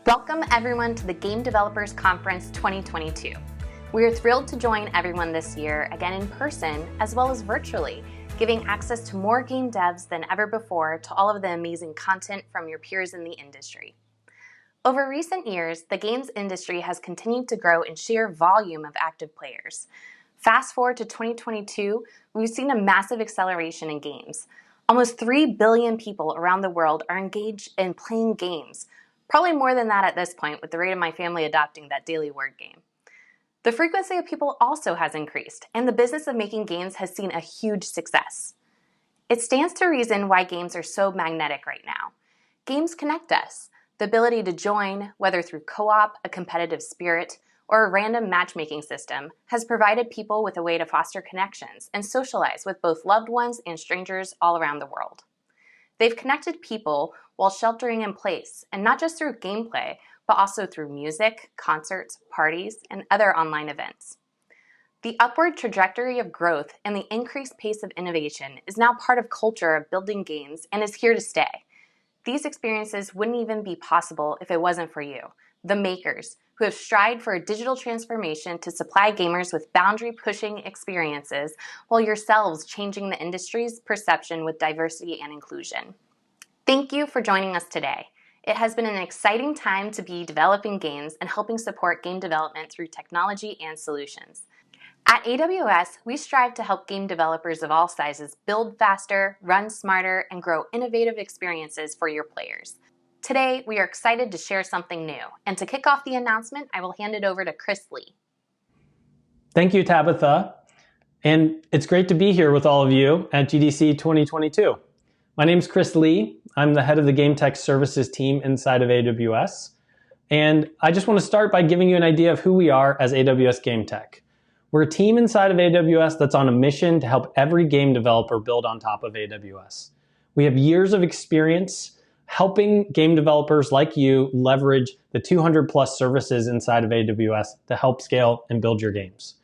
Welcome everyone to the Game Developers Conference 2022. We are thrilled to join everyone this year, again in person, as well as virtually, giving access to more game devs than ever before to all of the amazing content from your peers in the industry. Over recent years, the games industry has continued to grow in sheer volume of active players. Fast forward to 2022, we've seen a massive acceleration in games. Almost 3 billion people around the world are engaged in playing games, probably more than that at this point with the rate of my family adopting that daily word game. The frequency of people also has increased, and the business of making games has seen a huge success. It stands to reason why games are so magnetic right now. Games connect us. The ability to join, whether through co-op, a competitive spirit, or a random matchmaking system, has provided people with a way to foster connections and socialize with both loved ones and strangers all around the world. They've connected people while sheltering in place, and not just through gameplay, but also through music, concerts, parties, and other online events. The upward trajectory of growth and the increased pace of innovation is now part of culture of building games and is here to stay. These experiences wouldn't even be possible if it wasn't for you, the makers, who have strived for a digital transformation to supply gamers with boundary-pushing experiences while yourselves changing the industry's perception with diversity and inclusion. Thank you for joining us today. It has been an exciting time to be developing games and helping support game development through technology and solutions. At AWS, we strive to help game developers of all sizes build faster, run smarter, and grow innovative experiences for your players. Today, we are excited to share something new, and to kick off the announcement, I will hand it over to Chris Lee. Thank you, Tabitha, and it's great to be here with all of you at GDC 2022. My name is Chris Lee. I'm the head of the Game Tech Services team inside of AWS, and I just want to start by giving you an idea of who we are as AWS Game Tech. We're a team inside of AWS that's on a mission to help every game developer build on top of AWS. We have years of experience helping game developers like you leverage the 200 plus services inside of AWS to help scale and build your games.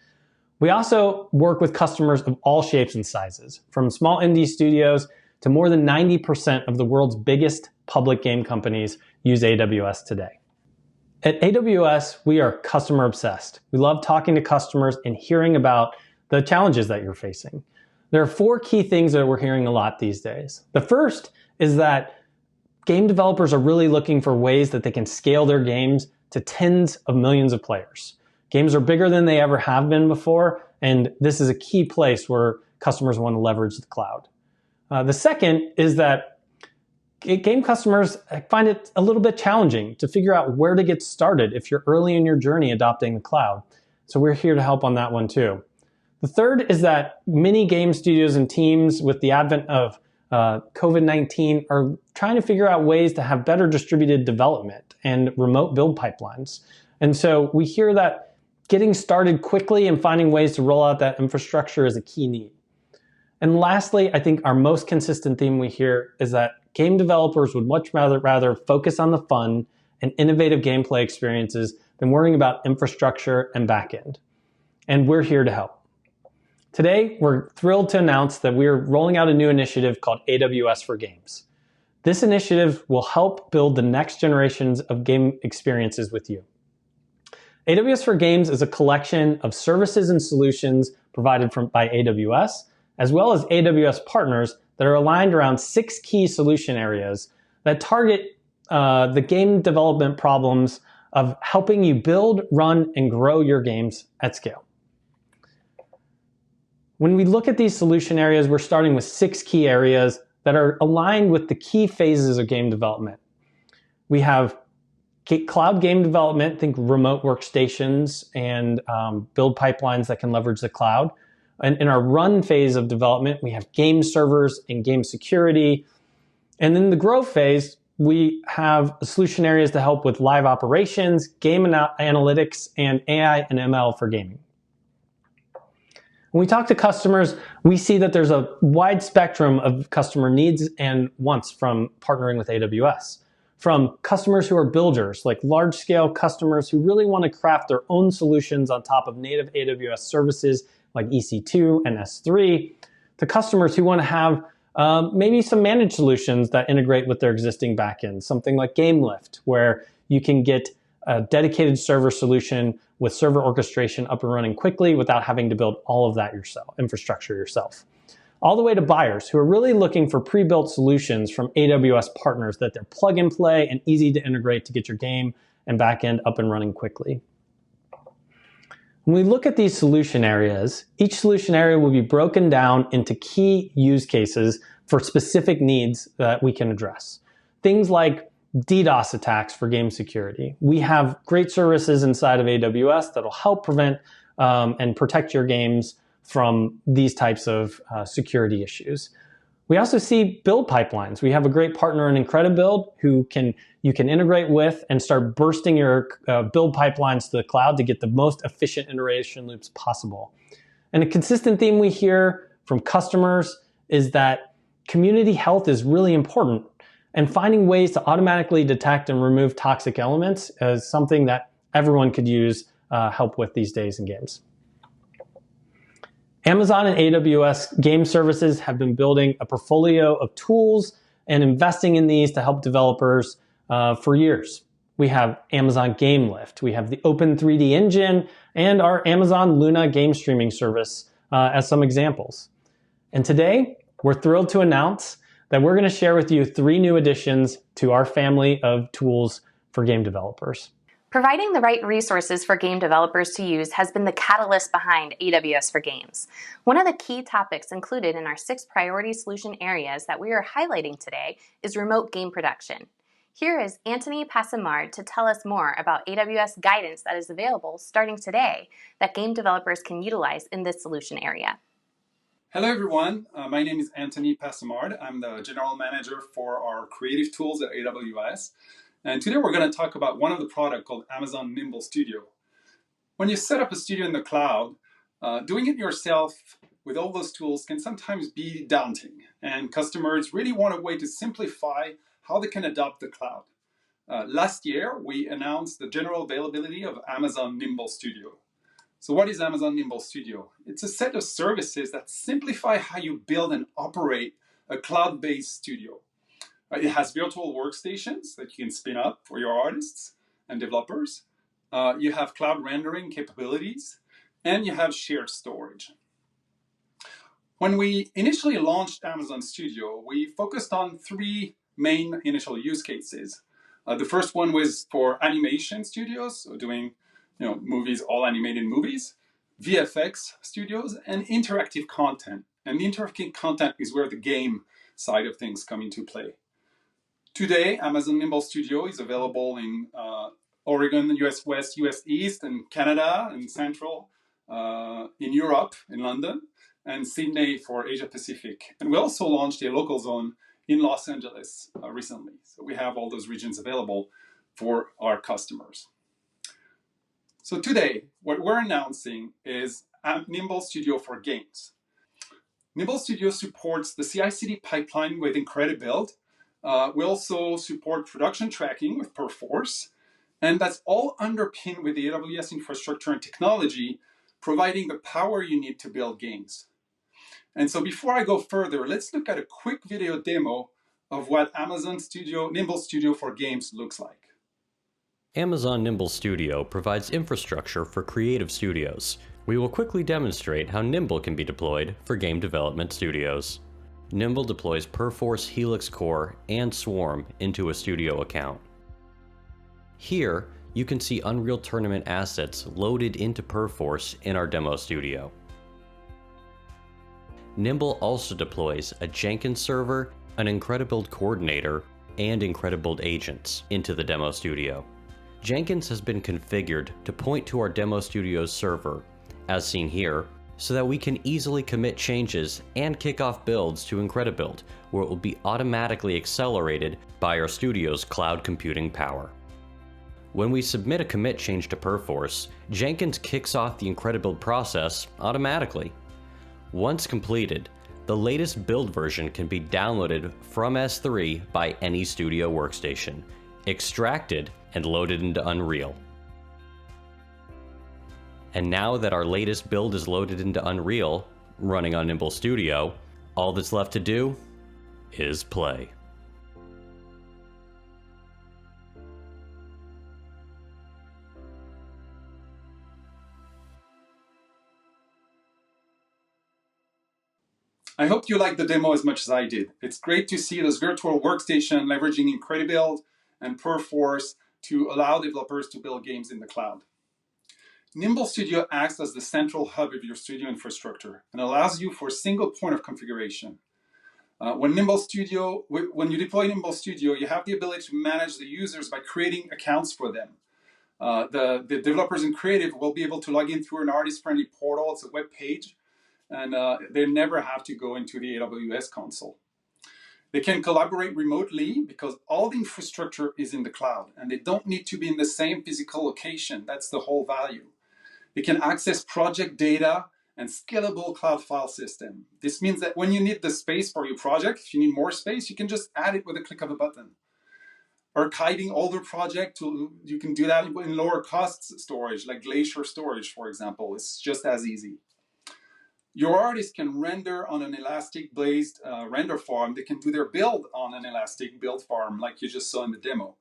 We also work with customers of all shapes and sizes, from small indie studios to more than 90% of the world's biggest public game companies use AWS today. At AWS, we are customer obsessed. We love talking to customers and hearing about the challenges that you're facing. There are 4 key things that we're hearing a lot these days. The first is that game developers are really looking for ways that they can scale their games to tens of millions of players. Games are bigger than they ever have been before, and this is a key place where customers want to leverage the cloud. The second is that game customers find it a little bit challenging to figure out where to get started if you're early in your journey adopting the cloud. So we're here to help on that one too. The third is that many game studios and teams, with the advent of COVID-19, are trying to figure out ways to have better distributed development and remote build pipelines. And so we hear that getting started quickly and finding ways to roll out that infrastructure is a key need. And lastly, I think our most consistent theme we hear is that game developers would much rather focus on the fun and innovative gameplay experiences than worrying about infrastructure and backend. And we're here to help. Today, we're thrilled to announce that we're rolling out a new initiative called AWS for Games. This initiative will help build the next generations of game experiences with you. AWS for Games is a collection of services and solutions provided by AWS, as well as AWS partners that are aligned around 6 key solution areas that target the game development problems of helping you build, run, and grow your games at scale. When we look at these solution areas, we're starting with 6 key areas that are aligned with the key phases of game development. We have cloud game development, think remote workstations and build pipelines that can leverage the cloud. And in our run phase of development, we have game servers and game security. And in the grow phase, we have solution areas to help with live operations, game analytics, and AI and ML for gaming. When we talk to customers, we see that there's a wide spectrum of customer needs and wants from partnering with AWS. From customers who are builders, like large-scale customers who really want to craft their own solutions on top of native AWS services like EC2 and S3, to customers who want to have maybe some managed solutions that integrate with their existing backends, something like GameLift, where you can get a dedicated server solution with server orchestration up and running quickly without having to build all of that infrastructure yourself. All the way to buyers who are really looking for pre-built solutions from AWS partners that they're plug and play and easy to integrate to get your game and backend up and running quickly. When we look at these solution areas, each solution area will be broken down into key use cases for specific needs that we can address. Things like DDoS attacks for game security. We have great services inside of AWS that'll help prevent and protect your games from these types of security issues. We also see build pipelines. We have a great partner in IncrediBuild who you can integrate with and start bursting your build pipelines to the cloud to get the most efficient iteration loops possible. And a consistent theme we hear from customers is that community health is really important, and finding ways to automatically detect and remove toxic elements is something that everyone could use help with these days in games. Amazon and AWS Game Services have been building a portfolio of tools and investing in these to help developers for years. We have Amazon Game Lift, we have the Open 3D engine, and our Amazon Luna game streaming service as some examples. And today, we're thrilled to announce that we're going to share with you 3 new additions to our family of tools for game developers. Providing the right resources for game developers to use has been the catalyst behind AWS for Games. One of the key topics included in our 6 priority solution areas that we are highlighting today is remote game production. Here is Anthony Passamard to tell us more about AWS guidance that is available starting today that game developers can utilize in this solution area. Hello everyone, my name is Anthony Passamard. I'm the General Manager for our creative tools at AWS. And today we're going to talk about one of the products called Amazon Nimble Studio. When you set up a studio in the cloud, doing it yourself with all those tools can sometimes be daunting. And customers really want a way to simplify how they can adopt the cloud. Last year, we announced the general availability of Amazon Nimble Studio. So what is Amazon Nimble Studio? It's a set of services that simplify how you build and operate a cloud-based studio. It has virtual workstations that you can spin up for your artists and developers. You have cloud rendering capabilities, and you have shared storage. When we initially launched Amazon Studio, we focused on 3 main initial use cases. The first one was for animation studios, so doing movies, all animated movies, VFX studios, and interactive content. And the interactive content is where the game side of things come into play. Today, Amazon Nimble Studio is available in Oregon, US West, US East, and Canada, and Central, in Europe, in London, and Sydney for Asia Pacific. And we also launched a local zone in Los Angeles recently. So we have all those regions available for our customers. So today, what we're announcing is Nimble Studio for Games. Nimble Studio supports the CI/CD pipeline with IncrediBuild. We also support production tracking with Perforce, and that's all underpinned with the AWS infrastructure and technology, providing the power you need to build games. And so before I go further, let's look at a quick video demo of what Amazon Nimble Studio for Games looks like. Amazon Nimble Studio provides infrastructure for creative studios. We will quickly demonstrate how Nimble can be deployed for game development studios. Nimble deploys Perforce Helix Core and Swarm into a studio account. Here, you can see Unreal Tournament assets loaded into Perforce in our demo studio. Nimble also deploys a Jenkins server, an IncrediBuild coordinator, and IncrediBuild agents into the demo studio. Jenkins has been configured to point to our demo studio's server, as seen here, so that we can easily commit changes and kick off builds to IncrediBuild, where it will be automatically accelerated by our studio's cloud computing power. When we submit a commit change to Perforce, Jenkins kicks off the IncrediBuild process automatically. Once completed, the latest build version can be downloaded from S3 by any studio workstation, extracted, and loaded into Unreal. And now that our latest build is loaded into Unreal, running on Nimble Studio, all that's left to do is play. I hope you liked the demo as much as I did. It's great to see this virtual workstation leveraging IncrediBuild and Perforce to allow developers to build games in the cloud. Nimble Studio acts as the central hub of your studio infrastructure and allows you for a single point of configuration. When you deploy Nimble Studio, you have the ability to manage the users by creating accounts for them. The developers in Creative will be able to log in through an artist-friendly portal. It's a web page, and they never have to go into the AWS console. They can collaborate remotely because all the infrastructure is in the cloud, and they don't need to be in the same physical location. That's the whole value. They can access project data and scalable cloud file system. This means that when you need the space for your project, if you need more space, you can just add it with a click of a button. Archiving older project, you can do that in lower cost storage, like Glacier storage, for example. It's just as easy. Your artists can render on an Elastic-based render farm. They can do their build on an Elastic build farm, like you just saw in the demo.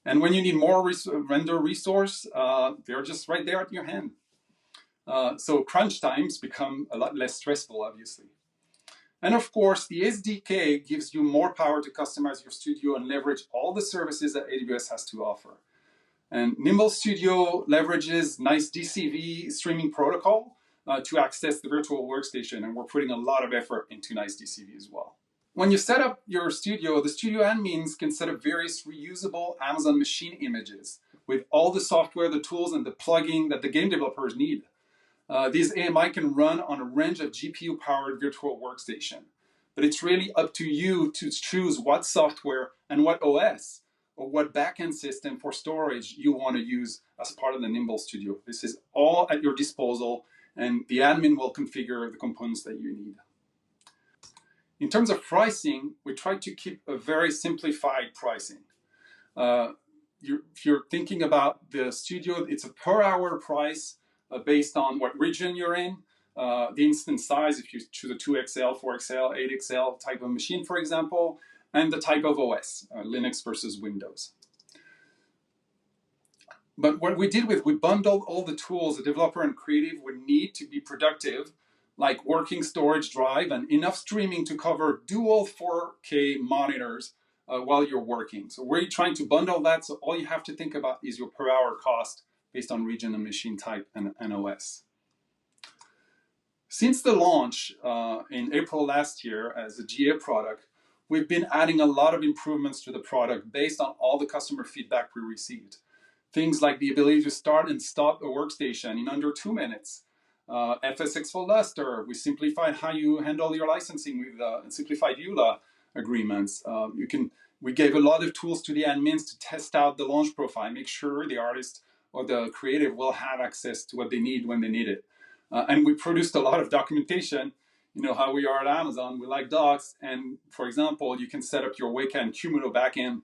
And when you need more render resource, they're just right there at your hand. So crunch times become a lot less stressful, obviously. And of course, the SDK gives you more power to customize your studio and leverage all the services that AWS has to offer. And Nimble Studio leverages nice DCV streaming protocol to access the virtual workstation, and we're putting a lot of effort into nice DCV as well. When you set up your studio, the studio admins can set up various reusable Amazon machine images with all the software, the tools, and the plugin that the game developers need. These AMI can run on a range of GPU-powered virtual workstation, but it's really up to you to choose what software and what OS or what backend system for storage you want to use as part of the Nimble Studio. This is all at your disposal, and the admin will configure the components that you need. In terms of pricing, we try to keep a very simplified pricing. If you're thinking about the studio, it's a per hour price based on what region you're in, the instance size, if you choose a 2XL, 4XL, 8XL type of machine, for example, and the type of OS, Linux versus Windows. But what we did we bundled all the tools a developer and creative would need to be productive, like working storage drive and enough streaming to cover dual 4K monitors while you're working. So we're trying to bundle that, so all you have to think about is your per hour cost based on region and machine type and OS. Since the launch in April last year as a GA product, we've been adding a lot of improvements to the product based on all the customer feedback we received. Things like the ability to start and stop a workstation in under 2 minutes. FSX for Luster, we simplified how you handle your licensing with simplified EULA agreements. We gave a lot of tools to the admins to test out the launch profile, make sure the artist or the creative will have access to what they need when they need it. And we produced a lot of documentation. You know how we are at Amazon, we like docs, and for example, you can set up your Weka and Cumulo backend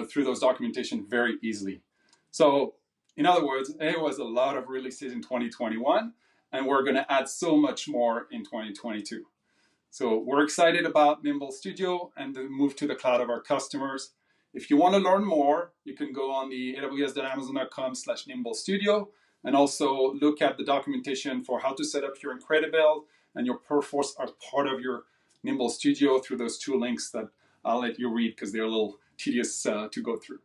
through those documentation very easily. So in other words, there was a lot of releases in 2021, and we're going to add so much more in 2022. So we're excited about Nimble Studio and the move to the cloud of our customers. If you want to learn more, you can go on the aws.amazon.com/Nimble Studio and also look at the documentation for how to set up your IncrediBuild and your Perforce as part of your Nimble Studio through those 2 links that I'll let you read because they're a little tedious to go through.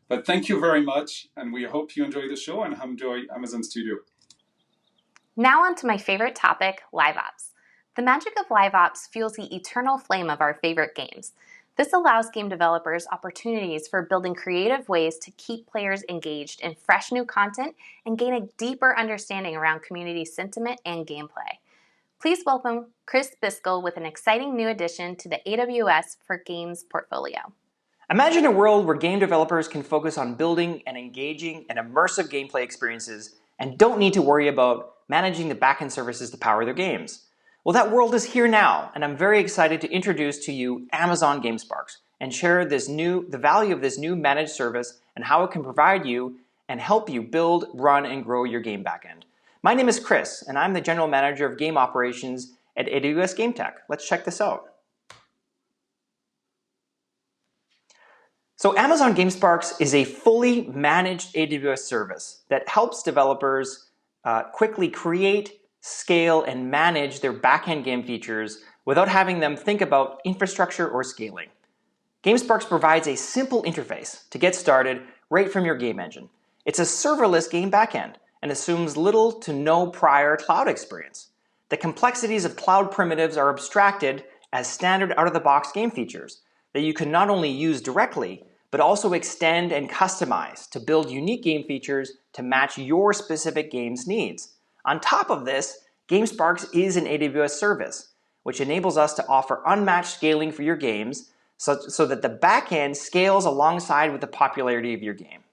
But thank you very much, and we hope you enjoy the show and enjoy Amazon Studio. Now on to my favorite topic, live ops. The magic of live ops fuels the eternal flame of our favorite games. This allows game developers opportunities for building creative ways to keep players engaged in fresh new content and gain a deeper understanding around community sentiment and gameplay. Please welcome Chris Biscoe with an exciting new addition to the AWS for Games portfolio. Imagine a world where game developers can focus on building and engaging and immersive gameplay experiences and don't need to worry about managing the backend services to power their games. Well, that world is here now, and I'm very excited to introduce to you Amazon GameSparks and share the value of this new managed service and how it can provide you and help you build, run, and grow your game backend. My name is Chris, and I'm the General Manager of Game Operations at AWS Game Tech. Let's check this out. So Amazon GameSparks is a fully managed AWS service that helps developers quickly create, scale, and manage their backend game features without having them think about infrastructure or scaling. GameSparks provides a simple interface to get started right from your game engine. It's a serverless game backend and assumes little to no prior cloud experience. The complexities of cloud primitives are abstracted as standard out-of-the-box game features that you can not only use directly, but also extend and customize to build unique game features to match your specific game's needs. On top of this, GameSparks is an AWS service, which enables us to offer unmatched scaling for your games so that the backend scales alongside with the popularity of your game.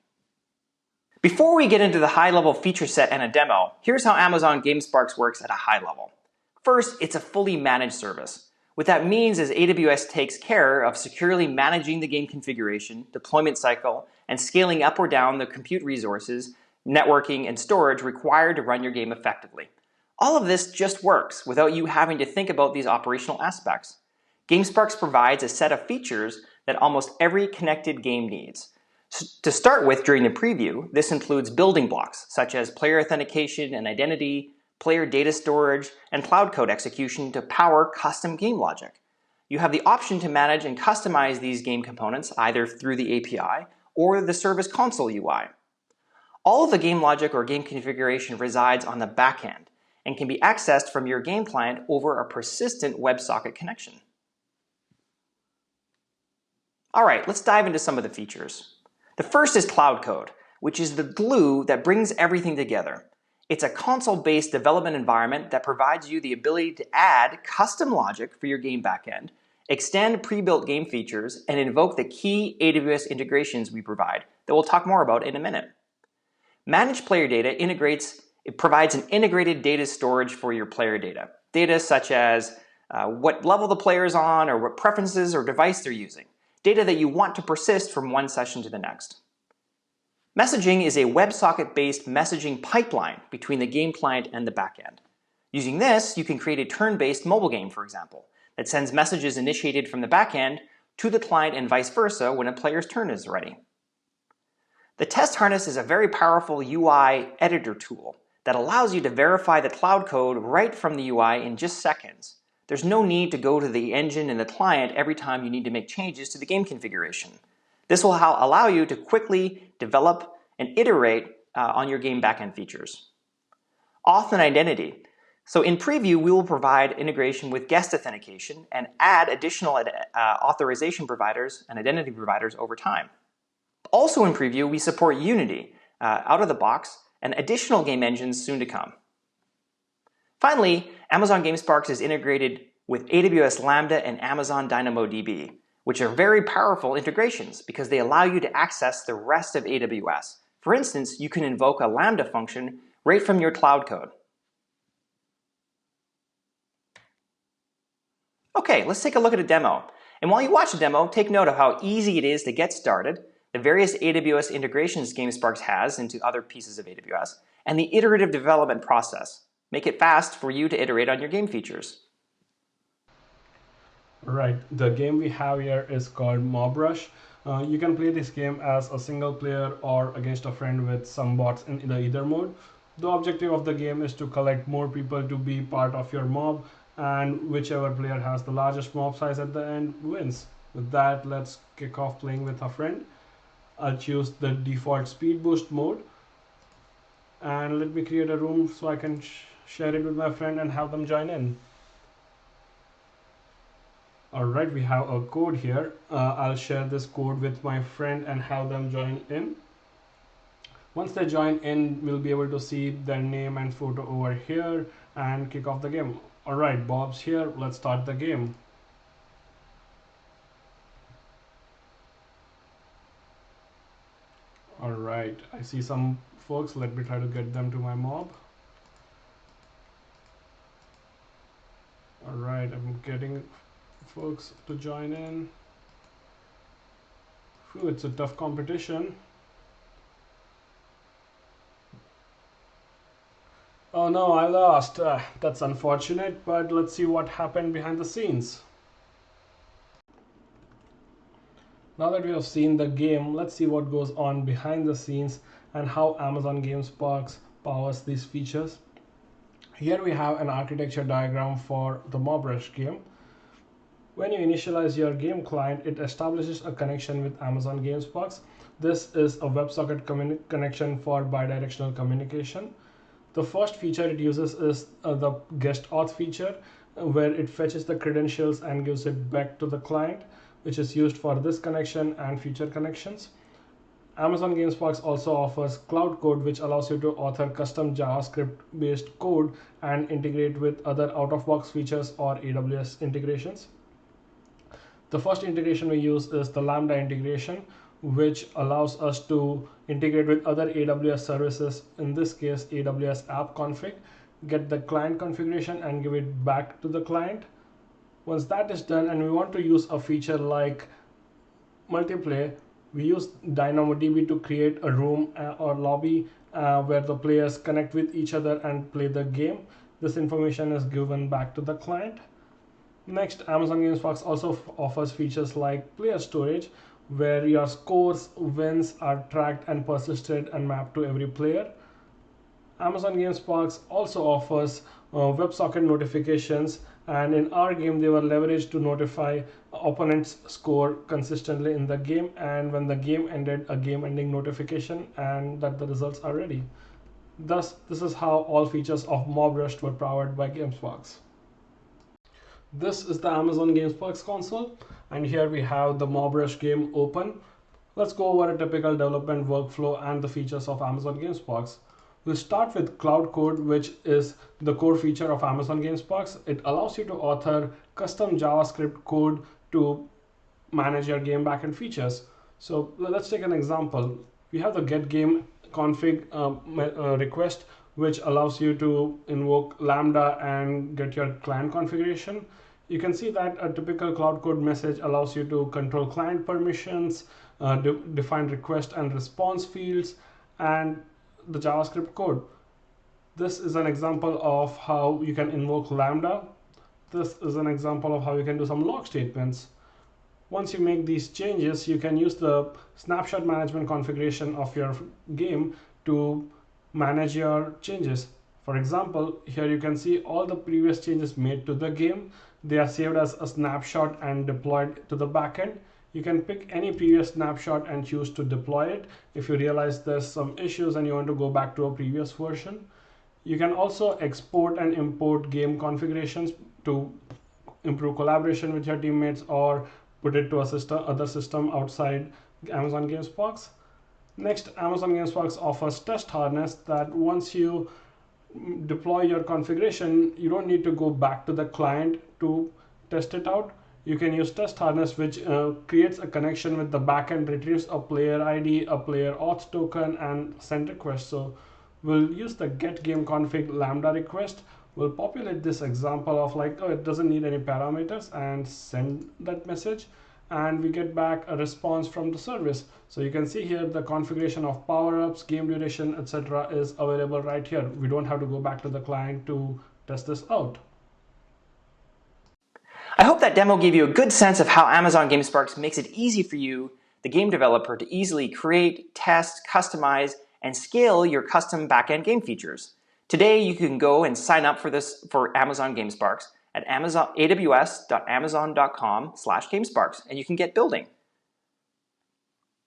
Before we get into the high-level feature set and a demo, here's how Amazon GameSparks works at a high level. First, it's a fully managed service. What that means is AWS takes care of securely managing the game configuration, deployment cycle, and scaling up or down the compute resources, networking, and storage required to run your game effectively. All of this just works without you having to think about these operational aspects. GameSparks provides a set of features that almost every connected game needs. To start with during the preview, this includes building blocks such as player authentication and identity, player data storage, and cloud code execution to power custom game logic. You have the option to manage and customize these game components either through the API or the Service Console UI. All of the game logic or game configuration resides on the backend and can be accessed from your game client over a persistent WebSocket connection. All right, let's dive into some of the features. The first is Cloud Code, which is the glue that brings everything together. It's a console-based development environment that provides you the ability to add custom logic for your game backend, extend pre-built game features, and invoke the key AWS integrations we provide that we'll talk more about in a minute. Managed Player Data provides an integrated data storage for your player data. Data such as what level the player is on or what preferences or device they're using. Data that you want to persist from one session to the next. Messaging is a WebSocket-based messaging pipeline between the game client and the backend. Using this, you can create a turn-based mobile game, for example, that sends messages initiated from the backend to the client and vice versa when a player's turn is ready. The Test Harness is a very powerful UI editor tool that allows you to verify the cloud code right from the UI in just seconds. There's no need to go to the engine and the client every time you need to make changes to the game configuration. This will allow you to quickly develop and iterate on your game backend features. Auth and identity. So in preview, we will provide integration with guest authentication and add additional authorization providers and identity providers over time. Also in preview, we support Unity out of the box and additional game engines soon to come. Finally, Amazon GameSparks is integrated with AWS Lambda and Amazon DynamoDB, which are very powerful integrations because they allow you to access the rest of AWS. For instance, you can invoke a Lambda function right from your cloud code. Okay, let's take a look at a demo. And while you watch the demo, take note of how easy it is to get started, the various AWS integrations GameSparks has into other pieces of AWS, and the iterative development process. Make it fast for you to iterate on your game features. Right, the game we have here is called Mob Rush. You can play this game as a single player or against a friend with some bots in the either mode. The objective of the game is to collect more people to be part of your mob, and whichever player has the largest mob size at the end wins. With that, let's kick off playing with a friend. I'll choose the default speed boost mode, and let me create a room so I can share it with my friend and have them join in. Alright, we have a code here. I'll share this code with my friend and have them join in. Once they join in, we'll be able to see their name and photo over here and kick off the game. Alright, Bob's here. Let's start the game. Alright, I see some folks. Let me try to get them to my mob. Alright, I'm getting folks to join in. Phew, it's a tough competition. Oh no, I lost. That's unfortunate, but let's see what happened behind the scenes. Now that we have seen the game, let's see what goes on behind the scenes and how Amazon GameSparks powers these features. Here we have an architecture diagram for the Mob Rush game. When you initialize your game client, it establishes a connection with Amazon GameSparks. This is a WebSocket connection for bidirectional communication. The first feature it uses is the guest auth feature, where it fetches the credentials and gives it back to the client, which is used for this connection and future connections. Amazon GameSparks also offers Cloud Code, which allows you to author custom JavaScript-based code and integrate with other out-of-box features or AWS integrations. The first integration we use is the Lambda integration, which allows us to integrate with other AWS services, in this case AWS app config, get the client configuration and give it back to the client. Once that is done and we want to use a feature like multiplayer, we use DynamoDB to create a room or lobby where the players connect with each other and play the game. This information is given back to the client. Next, Amazon GameSparks also offers features like player storage, where your scores, wins are tracked and persisted and mapped to every player. Amazon GameSparks also offers WebSocket notifications, and in our game they were leveraged to notify opponents' score consistently in the game, and when the game ended, a game ending notification and that the results are ready. Thus, this is how all features of MobRush were powered by GameSparks. This is the Amazon GameSparks console, and here we have the MobRush game open. Let's go over a typical development workflow and the features of Amazon GameSparks. We'll start with Cloud Code, which is the core feature of Amazon GameSparks. It allows you to author custom JavaScript code to manage your game backend features. So let's take an example. We have the get game config request, which allows you to invoke Lambda and get your client configuration. You can see that a typical Cloud Code message allows you to control client permissions, define request and response fields, and the JavaScript code. This is an example of how you can invoke Lambda. This is an example of how you can do some log statements. Once you make these changes, you can use the snapshot management configuration of your game to manage your changes. For example, here you can see all the previous changes made to the game. They are saved as a snapshot and deployed to the backend. You can pick any previous snapshot and choose to deploy it if you realize there's some issues and you want to go back to a previous version. You can also export and import game configurations to improve collaboration with your teammates or put it to a other system outside Amazon GameSparks. Next, Amazon GameSparks offers test harness that once you deploy your configuration, you don't need to go back to the client to test it out. You can use test harness, which creates a connection with the backend, retrieves a player ID, a player auth token, and send request. So we'll use the get game config Lambda request. We'll populate this example of like, oh, it doesn't need any parameters, and send that message. And we get back a response from the service. So you can see here the configuration of power-ups, game duration, etc. is available right here. We don't have to go back to the client to test this out. I hope that demo gave you a good sense of how Amazon GameSparks makes it easy for you, the game developer, to easily create, test, customize, and scale your custom backend game features. Today, you can go and sign up for Amazon GameSparks at aws.amazon.com/GameSparks, and you can get building.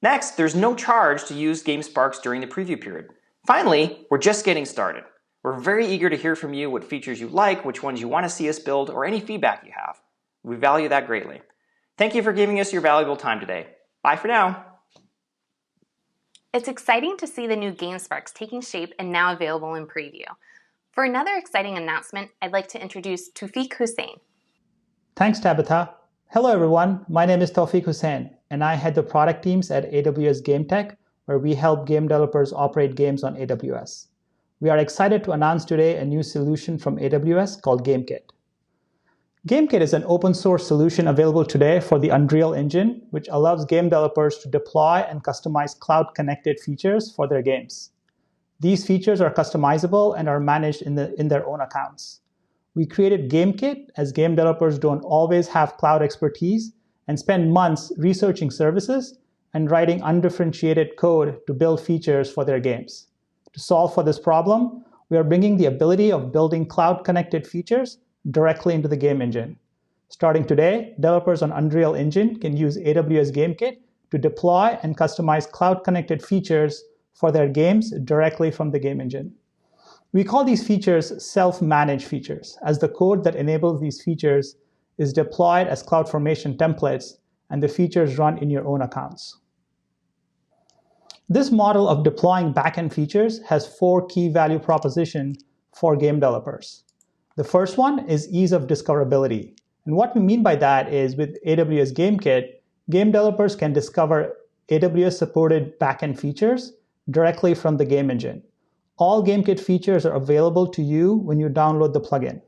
Next, there's no charge to use GameSparks during the preview period. Finally, we're just getting started. We're very eager to hear from you what features you like, which ones you want to see us build, or any feedback you have. We value that greatly. Thank you for giving us your valuable time today. Bye for now. It's exciting to see the new GameSparks taking shape and now available in preview. For another exciting announcement, I'd like to introduce Tawfiq Hussain. Thanks, Tabitha. Hello, everyone. My name is Tawfiq Hussain, and I head the product teams at AWS Game Tech, where we help game developers operate games on AWS. We are excited to announce today a new solution from AWS called GameKit. GameKit is an open source solution available today for the Unreal Engine, which allows game developers to deploy and customize cloud-connected features for their games. These features are customizable and are managed in their own accounts. We created GameKit as game developers don't always have cloud expertise and spend months researching services and writing undifferentiated code to build features for their games. To solve for this problem, we are bringing the ability of building cloud-connected features directly into the game engine. Starting today, developers on Unreal Engine can use AWS GameKit to deploy and customize cloud-connected features for their games directly from the game engine. We call these features self-managed features, as the code that enables these features is deployed as CloudFormation templates, and the features run in your own accounts. This model of deploying backend features has 4 key value propositions for game developers. The first one is ease of discoverability. And what we mean by that is with AWS GameKit, game developers can discover AWS-supported backend features directly from the game engine. All GameKit features are available to you when you download the plugin.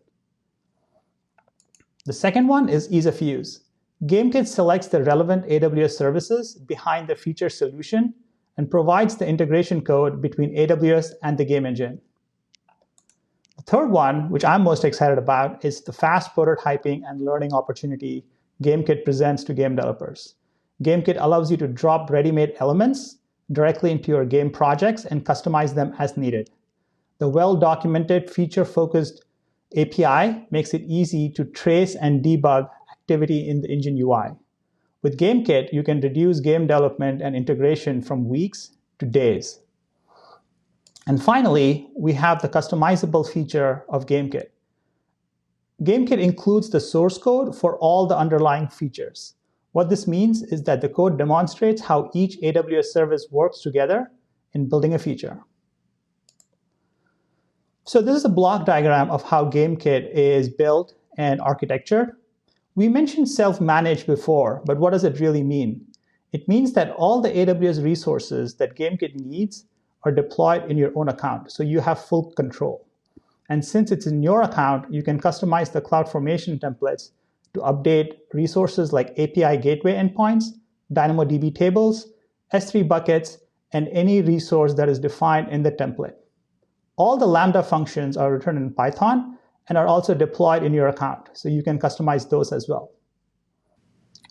The second one is ease of use. GameKit selects the relevant AWS services behind the feature solution and provides the integration code between AWS and the game engine. The third one, which I'm most excited about, is the fast prototyping and learning opportunity GameKit presents to game developers. GameKit allows you to drop ready-made elements directly into your game projects and customize them as needed. The well-documented, feature-focused API makes it easy to trace and debug activity in the engine UI. With GameKit, you can reduce game development and integration from weeks to days. And finally, we have the customizable feature of GameKit. GameKit includes the source code for all the underlying features. What this means is that the code demonstrates how each AWS service works together in building a feature. So this is a block diagram of how GameKit is built and architectured. We mentioned self-managed before, but what does it really mean? It means that all the AWS resources that GameKit needs are deployed in your own account, so you have full control. And since it's in your account, you can customize the CloudFormation templates to update resources like API gateway endpoints, DynamoDB tables, S3 buckets, and any resource that is defined in the template. All the Lambda functions are written in Python and are also deployed in your account, so you can customize those as well.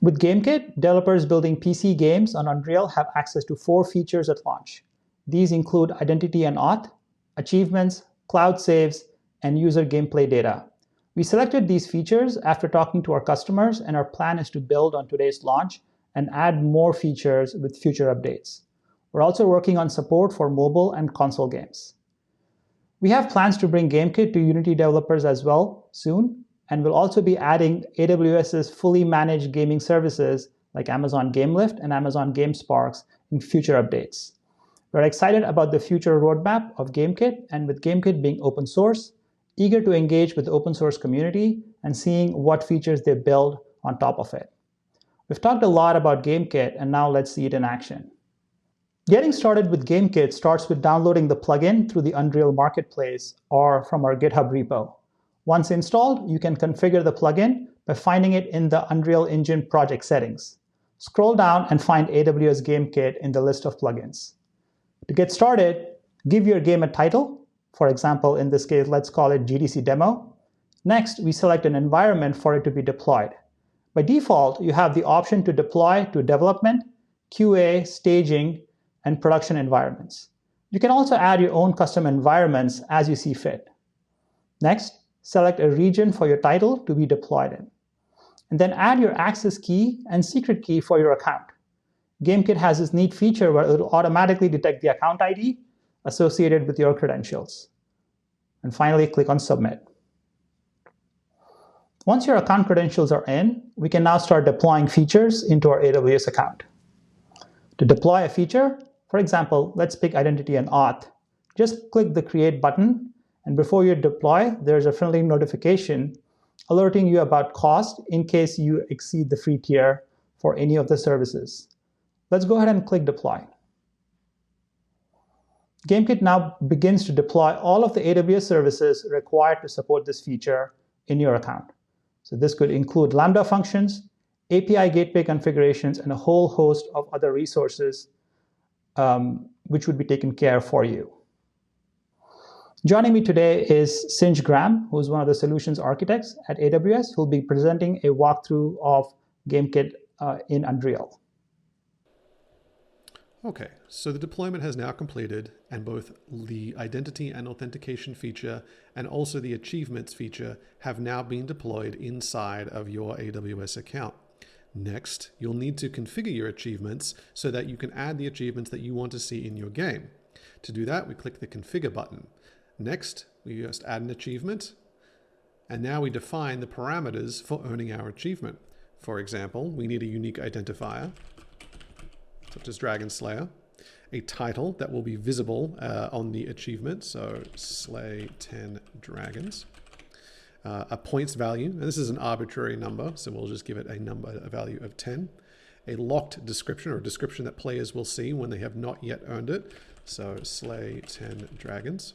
With GameKit, developers building PC games on Unreal have access to 4 features at launch. These include identity and auth, achievements, cloud saves, and user gameplay data. We selected these features after talking to our customers, and our plan is to build on today's launch and add more features with future updates. We're also working on support for mobile and console games. We have plans to bring GameKit to Unity developers as well soon, and we'll also be adding AWS's fully managed gaming services like Amazon GameLift and Amazon GameSparks in future updates. We're excited about the future roadmap of GameKit, and with GameKit being open source, eager to engage with the open source community and seeing what features they build on top of it. We've talked a lot about GameKit, and now let's see it in action. Getting started with GameKit starts with downloading the plugin through the Unreal Marketplace or from our GitHub repo. Once installed, you can configure the plugin by finding it in the Unreal Engine project settings. Scroll down and find AWS GameKit in the list of plugins. To get started, give your game a title. For example, in this case, let's call it GDC Demo. Next, we select an environment for it to be deployed. By default, you have the option to deploy to development, QA, staging, and production environments. You can also add your own custom environments as you see fit. Next, select a region for your title to be deployed in. And then add your access key and secret key for your account. GameKit has this neat feature where it will automatically detect the account ID associated with your credentials. And finally, click on Submit. Once your account credentials are in, we can now start deploying features into our AWS account. To deploy a feature, for example, let's pick identity and auth. Just click the Create button, and before you deploy, there's a friendly notification alerting you about cost in case you exceed the free tier for any of the services. Let's go ahead and click Deploy. GameKit now begins to deploy all of the AWS services required to support this feature in your account. So this could include Lambda functions, API gateway configurations, and a whole host of other resources which would be taken care of for you. Joining me today is Sinj Graham, who is one of the solutions architects at AWS, who will be presenting a walkthrough of GameKit in Unreal. Okay, so the deployment has now completed, and both the identity and authentication feature and also the achievements feature have now been deployed inside of your AWS account. Next, you'll need to configure your achievements so that you can add the achievements that you want to see in your game. To do that, we click the Configure button. Next, we just add an achievement, and now we define the parameters for earning our achievement. For example, we need a unique identifier, such as Dragon Slayer, a title that will be visible on the achievement, so slay 10 dragons, a points value, and this is an arbitrary number, so we'll just give it a value of 10, a locked description, or a description that players will see when they have not yet earned it, so slay 10 dragons,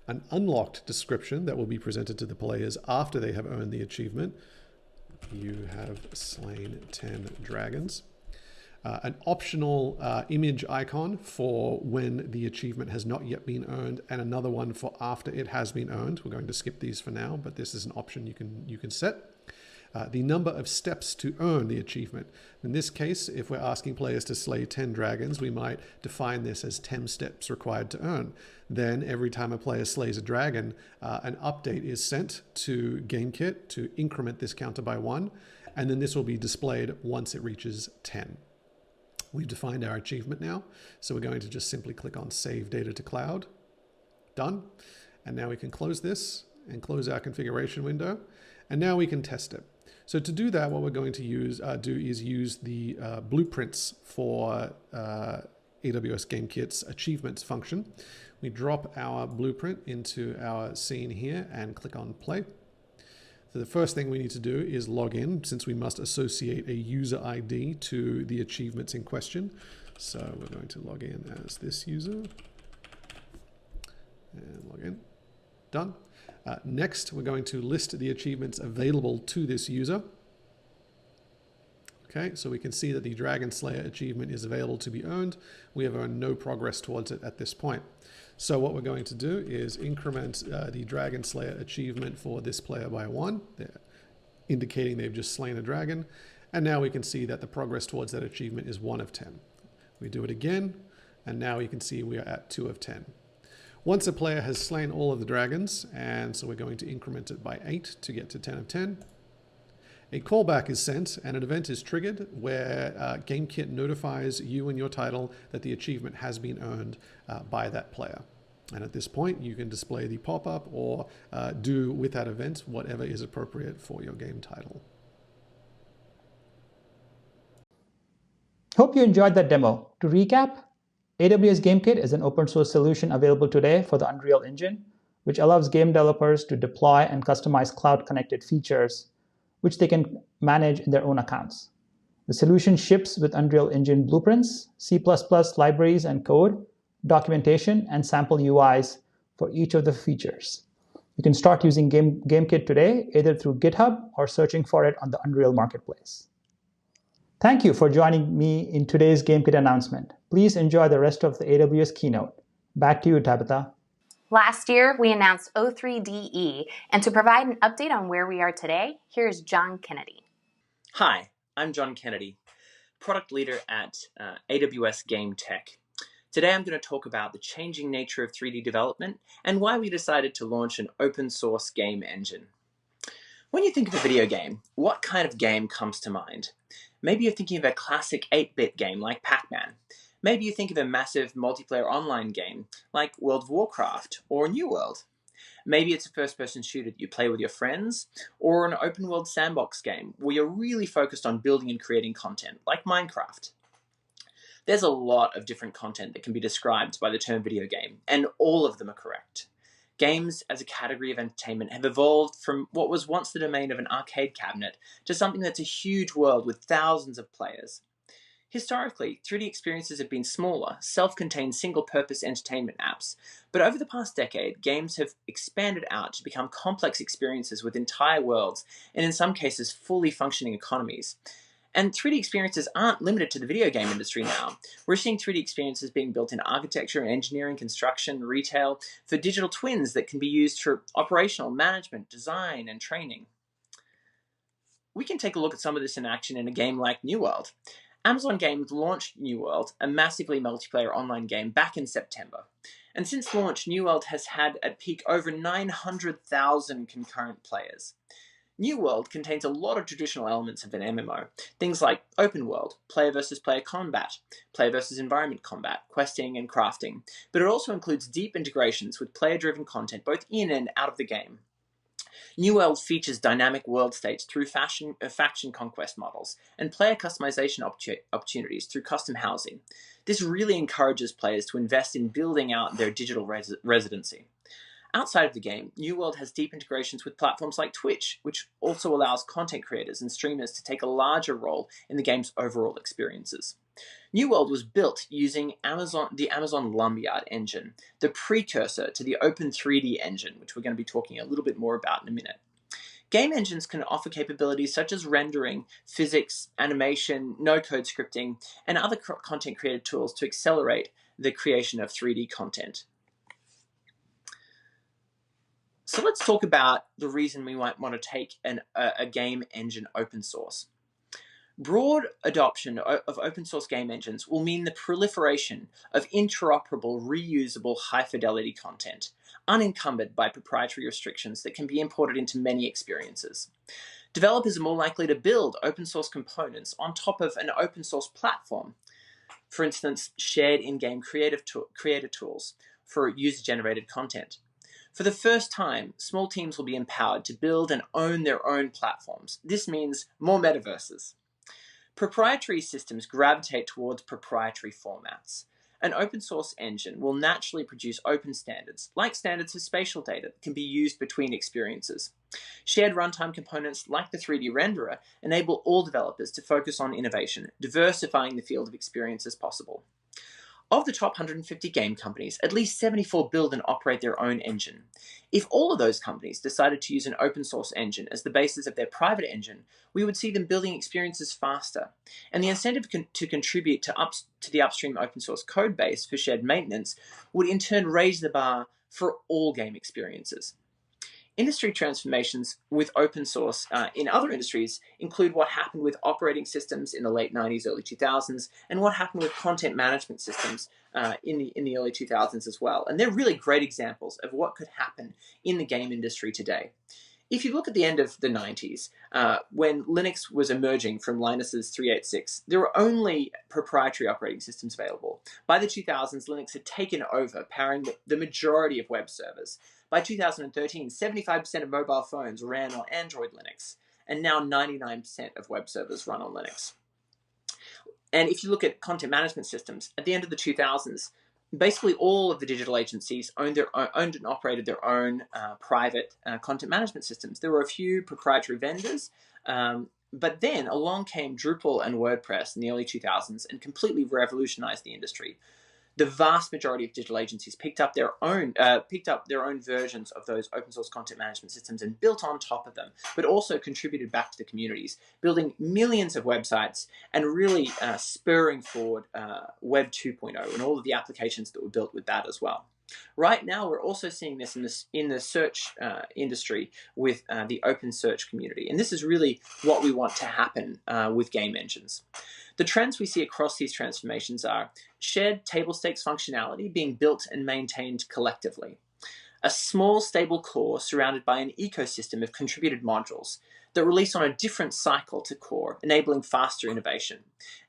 an unlocked description that will be presented to the players after they have earned the achievement. You have slain 10 dragons. An optional image icon for when the achievement has not yet been earned, and another one for after it has been earned. We're going to skip these for now, but this is an option you can set. The number of steps to earn the achievement. In this case, if we're asking players to slay 10 dragons, we might define this as 10 steps required to earn. Then every time a player slays a dragon, an update is sent to GameKit to increment this counter by 1, and then this will be displayed once it reaches 10. We've defined our achievement now, so we're going to just simply click on Save Data to Cloud. Done. And now we can close this and close our configuration window, and now we can test it. So to do that, what we're going to do is use the blueprints for AWS GameKit's achievements function. We drop our blueprint into our scene here and click on Play. So the first thing we need to do is log in, since we must associate a user ID to the achievements in question. So we're going to log in as this user and log in. Done. Next, we're going to list the achievements available to this user. Okay, so we can see that the Dragon Slayer achievement is available to be earned. We have earned no progress towards it at this point. So what we're going to do is increment the Dragon Slayer achievement for this player by 1, indicating they've just slain a dragon. And now we can see that the progress towards that achievement is 1 of 10. We do it again, and now you can see we are at 2 of 10. Once a player has slain all of the dragons, and so we're going to increment it by 8 to get to 10 of 10, a callback is sent and an event is triggered where GameKit notifies you and your title that the achievement has been earned by that player. And at this point, you can display the pop-up or do with that event whatever is appropriate for your game title. Hope you enjoyed that demo. To recap, AWS GameKit is an open source solution available today for the Unreal Engine, which allows game developers to deploy and customize cloud-connected features, which they can manage in their own accounts. The solution ships with Unreal Engine blueprints, C++ libraries and code, documentation, and sample UIs for each of the features. You can start using GameKit today, either through GitHub or searching for it on the Unreal Marketplace. Thank you for joining me in today's GameKit announcement. Please enjoy the rest of the AWS keynote. Back to you, Tabitha. Last year, we announced O3DE, and to provide an update on where we are today, here's John Kennedy. Hi, I'm John Kennedy, product leader at AWS Game Tech. Today I'm going to talk about the changing nature of 3D development and why we decided to launch an open source game engine. When you think of a video game, what kind of game comes to mind? Maybe you're thinking of a classic 8-bit game like Pac-Man. Maybe you think of a massive multiplayer online game like World of Warcraft or New World. Maybe it's a first-person shooter that you play with your friends, or an open-world sandbox game where you're really focused on building and creating content like Minecraft. There's a lot of different content that can be described by the term video game, and all of them are correct. Games as a category of entertainment have evolved from what was once the domain of an arcade cabinet to something that's a huge world with thousands of players. Historically, 3D experiences have been smaller, self-contained single-purpose entertainment apps, but over the past decade, games have expanded out to become complex experiences with entire worlds, and in some cases, fully functioning economies. And 3D experiences aren't limited to the video game industry now. We're seeing 3D experiences being built in architecture, engineering, construction, retail, for digital twins that can be used for operational management, design, and training. We can take a look at some of this in action in a game like New World. Amazon Games launched New World, a massively multiplayer online game, back in September. And since launch, New World has had at peak over 900,000 concurrent players. New World contains a lot of traditional elements of an MMO, things like open world, player versus player combat, player versus environment combat, questing and crafting, but it also includes deep integrations with player-driven content both in and out of the game. New World features dynamic world states through faction conquest models and player customization opportunities through custom housing. This really encourages players to invest in building out their digital residency. Outside of the game, New World has deep integrations with platforms like Twitch, which also allows content creators and streamers to take a larger role in the game's overall experiences. New World was built using the Amazon Lumberyard engine, the precursor to the Open 3D engine, which we're going to be talking a little bit more about in a minute. Game engines can offer capabilities such as rendering, physics, animation, no-code scripting, and other content creator tools to accelerate the creation of 3D content. So let's talk about the reason we might want to take a game engine open source. Broad adoption of open source game engines will mean the proliferation of interoperable, reusable, high-fidelity content, unencumbered by proprietary restrictions that can be imported into many experiences. Developers are more likely to build open source components on top of an open source platform. For instance, shared in-game creator tools for user-generated content. For the first time, small teams will be empowered to build and own their own platforms. This means more metaverses. Proprietary systems gravitate towards proprietary formats. An open source engine will naturally produce open standards, like standards for spatial data that can be used between experiences. Shared runtime components like the 3D renderer enable all developers to focus on innovation, diversifying the field of experiences possible. Of the top 150 game companies, at least 74 build and operate their own engine. If all of those companies decided to use an open source engine as the basis of their private engine, we would see them building experiences faster. And the incentive to contribute to the upstream open source code base for shared maintenance would in turn raise the bar for all game experiences. Industry transformations with open source in other industries include what happened with operating systems in the late 90s, early 2000s, and what happened with content management systems in the early 2000s as well. And they're really great examples of what could happen in the game industry today. If you look at the end of the 90s, when Linux was emerging from Linus's 386, there were only proprietary operating systems available. By the 2000s, Linux had taken over, powering the majority of web servers. By 2013, 75% of mobile phones ran on Android Linux, and now 99% of web servers run on Linux. And if you look at content management systems, at the end of the 2000s, basically all of the digital agencies owned and operated their own private content management systems. There were a few proprietary vendors, but then along came Drupal and WordPress in the early 2000s and completely revolutionized the industry. The vast majority of digital agencies picked up their own versions of those open source content management systems and built on top of them, but also contributed back to the communities, building millions of websites and really spurring forward Web 2.0 and all of the applications that were built with that as well. Right now, we're also seeing this in the search industry with the open search community, and this is really what we want to happen with game engines. The trends we see across these transformations are shared table stakes functionality being built and maintained collectively, a small stable core surrounded by an ecosystem of contributed modules that release on a different cycle to core, enabling faster innovation,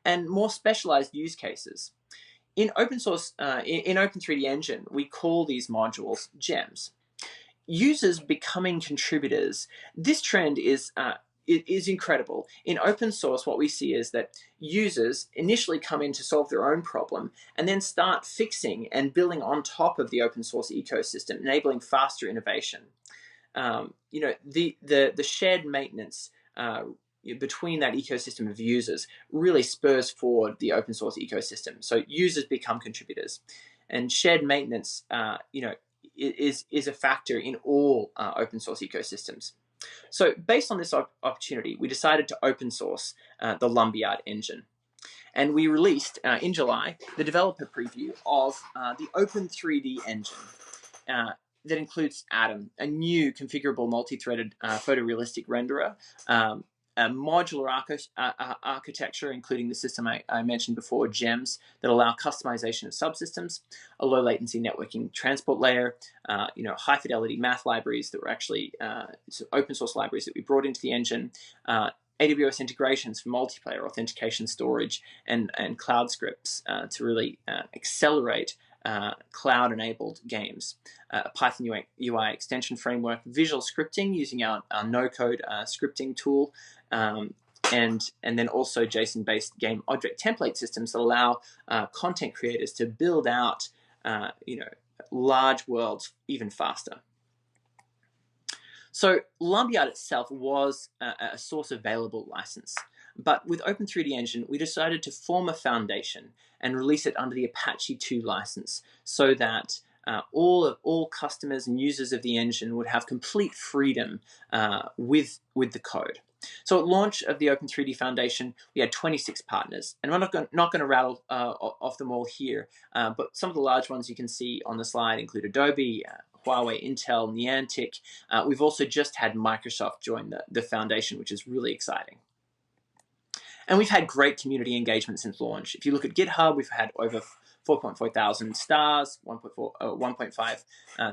and more specialized use cases. In open source, in Open 3D Engine, we call these modules gems. Users becoming contributors. This trend is incredible. In open source, what we see is that users initially come in to solve their own problem and then start fixing and building on top of the open source ecosystem, enabling faster innovation. The shared maintenance between that ecosystem of users really spurs forward the open source ecosystem. So users become contributors, and shared maintenance, is a factor in all open source ecosystems. So based on this opportunity, we decided to open source the Lumberyard engine. And we released in July the developer preview of the Open 3D engine that includes Atom, a new configurable multi-threaded photorealistic renderer, modular architecture, including the system I mentioned before, GEMS, that allow customization of subsystems, a low latency networking transport layer, high fidelity math libraries that were actually open source libraries that we brought into the engine, AWS integrations for multiplayer authentication, storage, and cloud scripts to really accelerate cloud-enabled games, a Python UI extension framework, visual scripting using our no-code scripting tool, and then also JSON-based game object template systems that allow content creators to build out large worlds even faster. So Lumberyard itself was a source available license, but with Open3D Engine, we decided to form a foundation and release it under the Apache 2 license so that all customers and users of the engine would have complete freedom with the code. So at launch of the Open3D Foundation, we had 26 partners, and we're not going to rattle off them all here, but some of the large ones you can see on the slide include Adobe, Huawei, Intel, Niantic. We've also just had Microsoft join the foundation, which is really exciting. And we've had great community engagement since launch. If you look at GitHub, we've had over 4.4 thousand stars, 1.5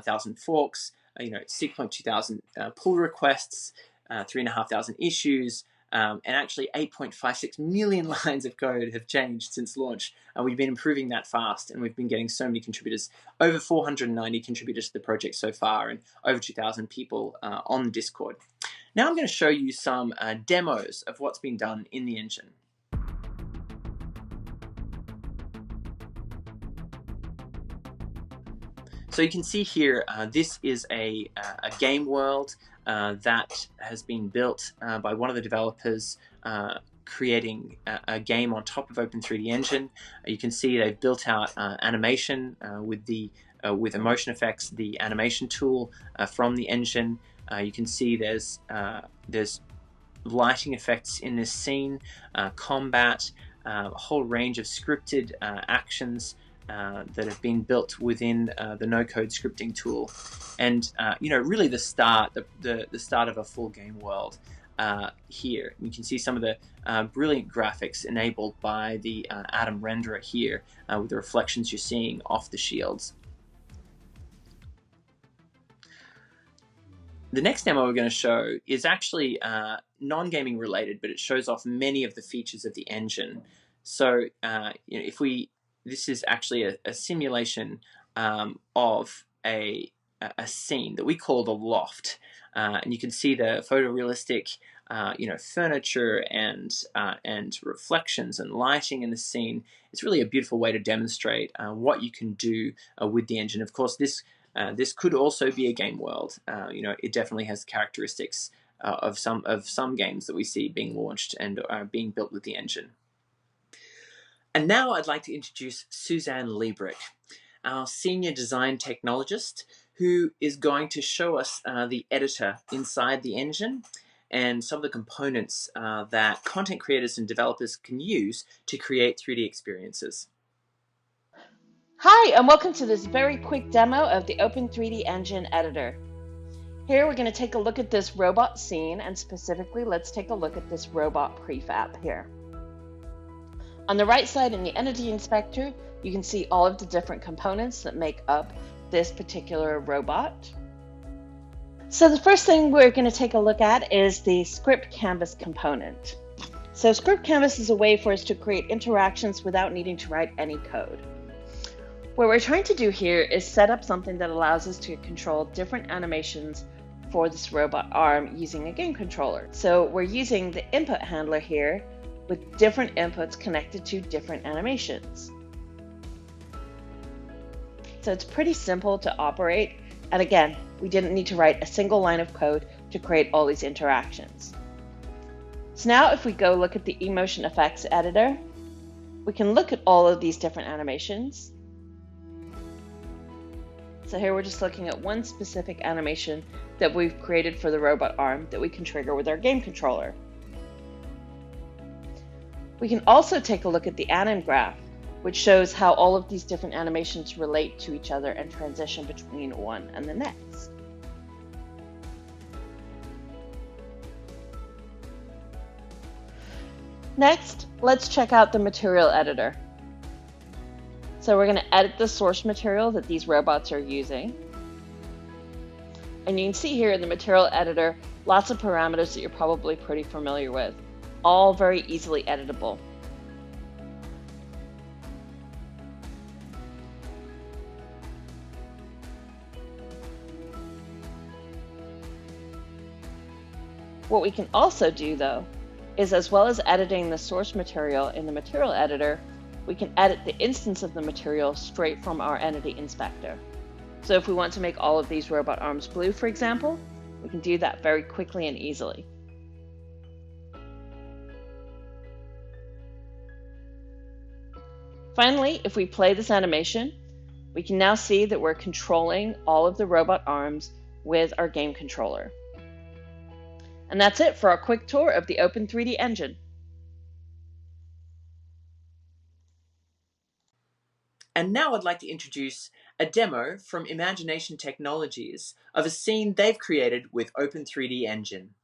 thousand forks, 6.2 thousand pull requests, 3,500 issues, and actually 8.56 million lines of code have changed since launch. We've been improving that fast, and we've been getting so many contributors, over 490 contributors to the project so far, and over 2,000 people on the Discord. Now I'm going to show you some demos of what's been done in the engine. So you can see here, this is a game world that has been built by one of the developers creating a game on top of Open3D Engine. You can see they've built out animation with emotion effects, the animation tool from the engine. You can see there's lighting effects in this scene, combat, a whole range of scripted actions that have been built within the no-code scripting tool, and really the start of a full game world here. You can see some of the brilliant graphics enabled by the Atom renderer here with the reflections you're seeing off the shields. The next demo we're going to show is actually non-gaming related, but it shows off many of the features of the engine. So this is actually a simulation of a scene that we call the loft, and you can see the photorealistic, furniture and reflections and lighting in the scene. It's really a beautiful way to demonstrate what you can do with the engine. Of course, this could also be a game world. It definitely has characteristics of some games that we see being launched and being built with the engine. And now I'd like to introduce Suzanne Liebrich, our senior design technologist, who is going to show us the editor inside the engine and some of the components that content creators and developers can use to create 3D experiences. Hi, and welcome to this very quick demo of the Open3D Engine editor. Here we're going to take a look at this robot scene, and specifically let's take a look at this robot prefab here. On the right side in the Entity Inspector, you can see all of the different components that make up this particular robot. So the first thing we're going to take a look at is the Script Canvas component. So Script Canvas is a way for us to create interactions without needing to write any code. What we're trying to do here is set up something that allows us to control different animations for this robot arm using a game controller. So we're using the input handler here with different inputs connected to different animations. So it's pretty simple to operate, and again, we didn't need to write a single line of code to create all these interactions. So now if we go look at the Emotion Effects editor, we can look at all of these different animations. So here we're just looking at one specific animation that we've created for the robot arm that we can trigger with our game controller. We can also take a look at the anim graph, which shows how all of these different animations relate to each other and transition between one and the next. Next, let's check out the material editor. So we're going to edit the source material that these robots are using. And you can see here in the material editor, lots of parameters that you're probably pretty familiar with, all very easily editable. What we can also do, though, is as well as editing the source material in the material editor, we can edit the instance of the material straight from our entity inspector. So if we want to make all of these robot arms blue, for example, we can do that very quickly and easily. Finally, if we play this animation, we can now see that we're controlling all of the robot arms with our game controller. And that's it for our quick tour of the Open3D engine. And now I'd like to introduce a demo from Imagination Technologies of a scene they've created with Open3D Engine.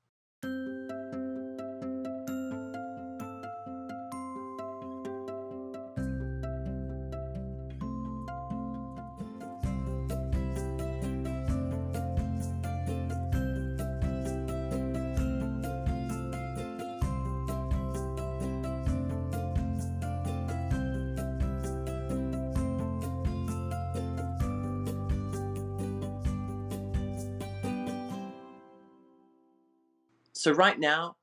So right now,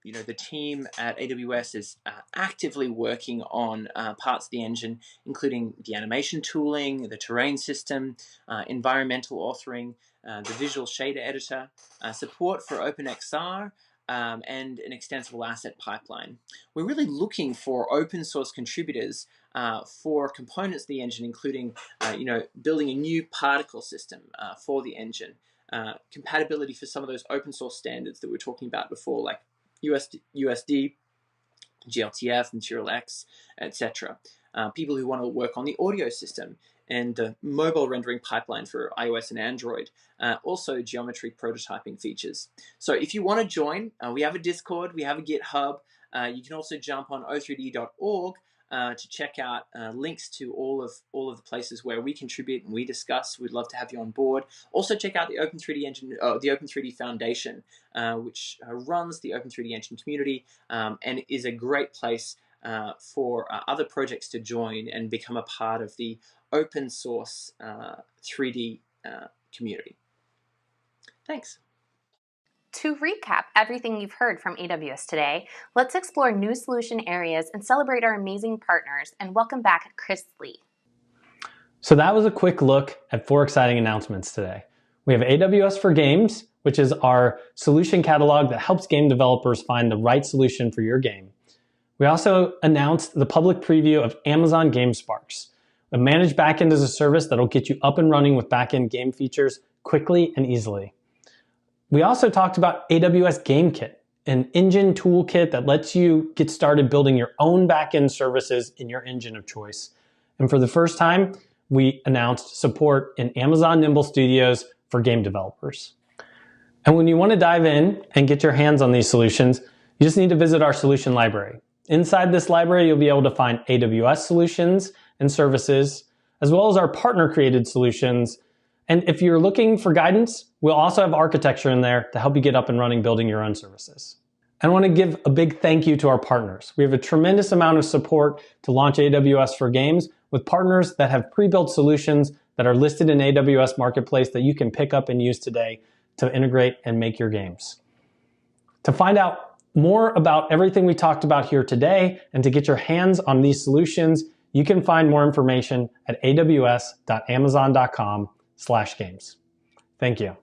the team at AWS is actively working on parts of the engine, including the animation tooling, the terrain system, environmental authoring, the visual shader editor, support for OpenXR, and an extensible asset pipeline. We're really looking for open source contributors for components of the engine, including building a new particle system for the engine. Compatibility for some of those open source standards that we were talking about before, like USD, GLTF, Material X, etc. People who want to work on the audio system and the mobile rendering pipeline for iOS and Android. Also geometry prototyping features. So if you want to join, we have a Discord, we have a GitHub. You can also jump on o3d.org to check out links to all of the places where we contribute and we discuss. We'd love to have you on board. Also check out the Open3D engine, the Open3D Foundation, which runs the Open3D engine community and is a great place for other projects to join and become a part of the open source 3D community. Thanks. To recap everything you've heard from AWS today, let's explore new solution areas and celebrate our amazing partners, and welcome back Chris Lee. So that was a quick look at 4 exciting announcements today. We have AWS for Games, which is our solution catalog that helps game developers find the right solution for your game. We also announced the public preview of Amazon GameSparks, a managed backend as a service that'll get you up and running with backend game features quickly and easily. We also talked about AWS GameKit, an engine toolkit that lets you get started building your own backend services in your engine of choice. And for the first time, we announced support in Amazon Nimble Studios for game developers. And when you want to dive in and get your hands on these solutions, you just need to visit our solution library. Inside this library, you'll be able to find AWS solutions and services, as well as our partner-created solutions. And if you're looking for guidance, we'll also have architecture in there to help you get up and running building your own services. I want to give a big thank you to our partners. We have a tremendous amount of support to launch AWS for Games with partners that have pre-built solutions that are listed in AWS Marketplace that you can pick up and use today to integrate and make your games. To find out more about everything we talked about here today and to get your hands on these solutions, you can find more information at aws.amazon.com/games. Thank you.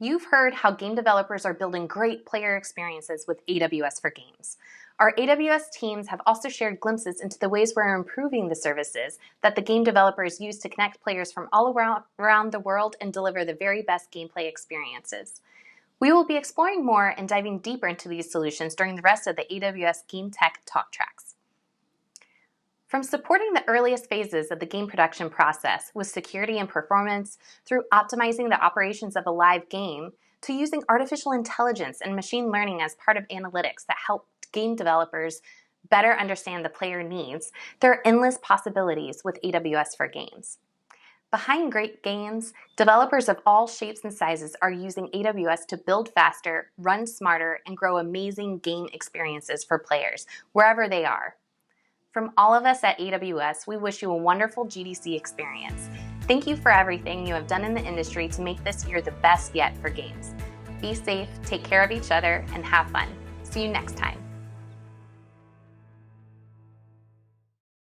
You've heard how game developers are building great player experiences with AWS for Games. Our AWS teams have also shared glimpses into the ways we're improving the services that the game developers use to connect players from all around the world and deliver the very best gameplay experiences. We will be exploring more and diving deeper into these solutions during the rest of the AWS Game Tech talk tracks. From supporting the earliest phases of the game production process with security and performance, through optimizing the operations of a live game, to using artificial intelligence and machine learning as part of analytics that help game developers better understand the player needs, there are endless possibilities with AWS for Games. Behind great games, developers of all shapes and sizes are using AWS to build faster, run smarter, and grow amazing game experiences for players, wherever they are. From all of us at AWS, we wish you a wonderful GDC experience. Thank you for everything you have done in the industry to make this year the best yet for games. Be safe, take care of each other, and have fun. See you next time.